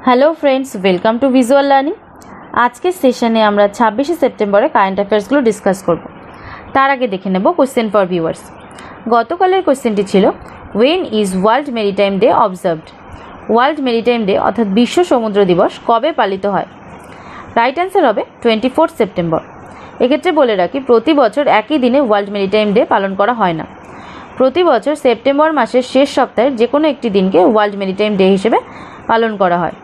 Hello friends, welcome to visual learning. আজকের সেশনে আমরা 26শে সেপ্টেম্বরে কারেন্ট অ্যাফেয়ার্সগুলো ডিসকাস করব। তার আগে দেখে নেব কোশ্চেন ফর ভিউয়ার্স। গতকালের কোশ্চেনটি ছিল, when is world maritime day observed? World maritime day অর্থাৎ বিশ্ব সমুদ্র দিবস কবে পালিত হয়? রাইট অ্যান্সার হবে 24 সেপ্টেম্বর। এক্ষেত্রে বলে রাখি, প্রতি বছর একই দিনে ওয়ার্ল্ড মেরিটাইম ডে পালন করা হয় না। প্রতি বছর সেপ্টেম্বর মাসের শেষ সপ্তাহের যে কোনো একটি দিনকে ওয়ার্ল্ড মেরিটাইম ডে হিসেবে পালন করা হয়।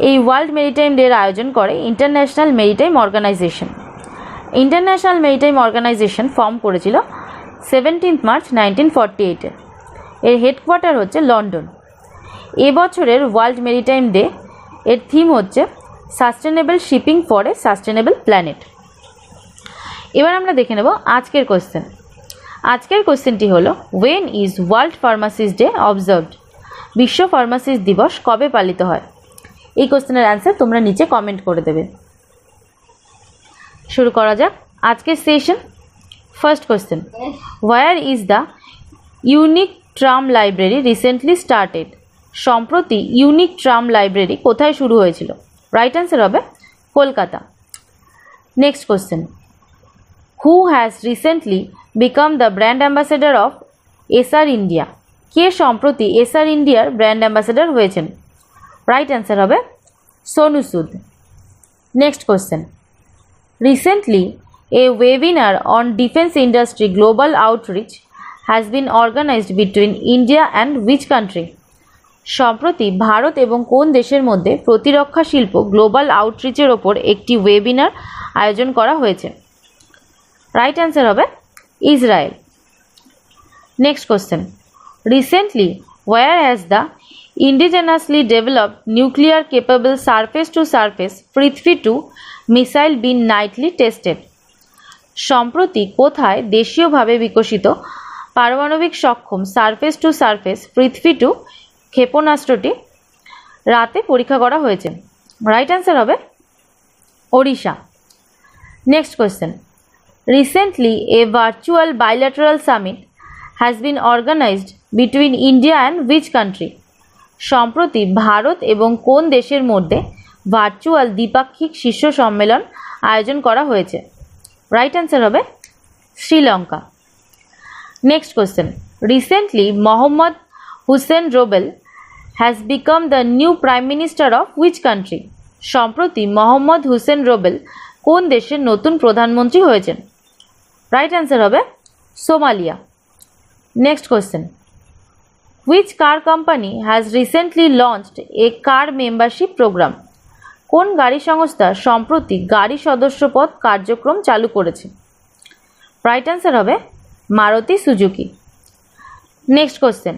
এই ওয়ার্ল্ড মেরিটাইম ডের আয়োজন করে international maritime organisation. International maritime organisation form করেছিল 17 মার্চ 1948-এ। এর হেডকোয়ার্টার হচ্ছে লন্ডন। এবছরের ওয়ার্ল্ড মেরিটাইম ডে এর থিম হচ্ছে sustainable shipping for a sustainable planet. এবার আমরা দেখে নেব আজকের কোশ্চেন। আজকের কোশ্চেনটি হলো, when is world pharmacist day observed? বিশ্ব ফার্মাসিস্ট দিবস কবে পালিত হয়? এই কোশ্চেনের অ্যান্সার তোমরা নিচে কমেন্ট করে দেবে। শুরু করা যাক আজকের session. First question, where is the unique tram library recently started? সম্প্রতি ইউনিক ট্রাম লাইব্রেরি কোথায় শুরু হয়েছিল? রাইট অ্যান্সার হবে Kolkata. Next question, who has recently become the brand ambassador of SR India? কে সম্প্রতি এসআর ইন্ডিয়ার ব্র্যান্ড অ্যাম্বাসেডর হয়েছেন? Right answer হবে Sonu Sood. Next question, recently a webinar on defence industry global outreach has been organised between India and which country? সম্প্রতি ভারত এবং কোন দেশের মধ্যে প্রতিরক্ষা শিল্প গ্লোবাল আউটরিচের ওপর একটি ওয়েবিনার আয়োজন করা হয়েছে? রাইট অ্যান্সার হবে Israel. Next question, recently where has the indigenously developed nuclear capable surface to surface Prithvi-2 missile been nightly tested? সম্প্রতি কোথায় দেশীয়ভাবে বিকশিত পারমাণবিক সক্ষম সারফেস টু সারফেস পৃথ্বী-2 ক্ষেপণাস্ত্রটি রাতে পরীক্ষা করা হয়েছে? রাইট অ্যান্সার হবে Odisha. Next question, recently a virtual bilateral summit has been organized between India and which country? সম্প্রতি ভারত এবং কোন দেশের মধ্যে ভার্চুয়াল দ্বিপাক্ষিক শীর্ষ সম্মেলন আয়োজন করা হয়েছে? রাইট অ্যান্সার হবে Sri Lanka. Next question, recently Mohamed Hussein Roble has become the new prime minister of which country? সম্প্রতি মোহাম্মদ হুসেন রোবেল কোন দেশের নতুন প্রধানমন্ত্রী হয়েছেন? রাইট অ্যান্সার হবে Somalia. Next question, which car company has recently launched a car membership programme? কোন গাড়ি সংস্থা সম্প্রতি গাড়ি সদস্যপদ কার্যক্রম চালু করেছে? রাইট অ্যান্সার হবে Maruti Suzuki. Next question,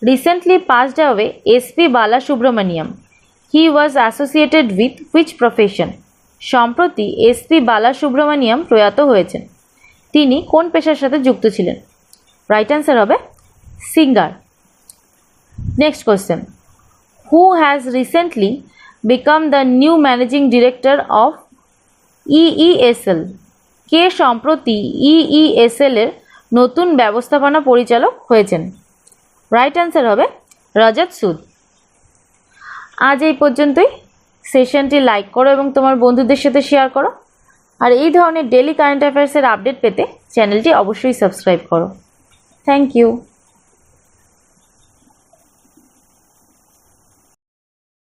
recently passed away SP Balasubrahmanyam. He was associated with which profession? সম্প্রতি এসপি বালাসুব্রমণিয়াম প্রয়াত হয়েছেন। তিনি কোন পেশার সাথে যুক্ত ছিলেন? রাইট অ্যান্সার হবে singer. Next question, who has recently become the new managing director of EESL? কে সম্প্রতি ইইএসএল এর নতুন ব্যবস্থাপনা পরিচালক হয়েছেন? রাইট অ্যান্সার হবে রজত সুদ। আজ এই পর্যন্তই। সেশনটি লাইক করো এবং তোমার বন্ধুদের সাথে শেয়ার করো। আর এই ধরনের ডেলি কারেন্ট অ্যাফেয়ার্সের আপডেট পেতে চ্যানেলটি অবশ্যই সাবস্ক্রাইব করো। Thank you.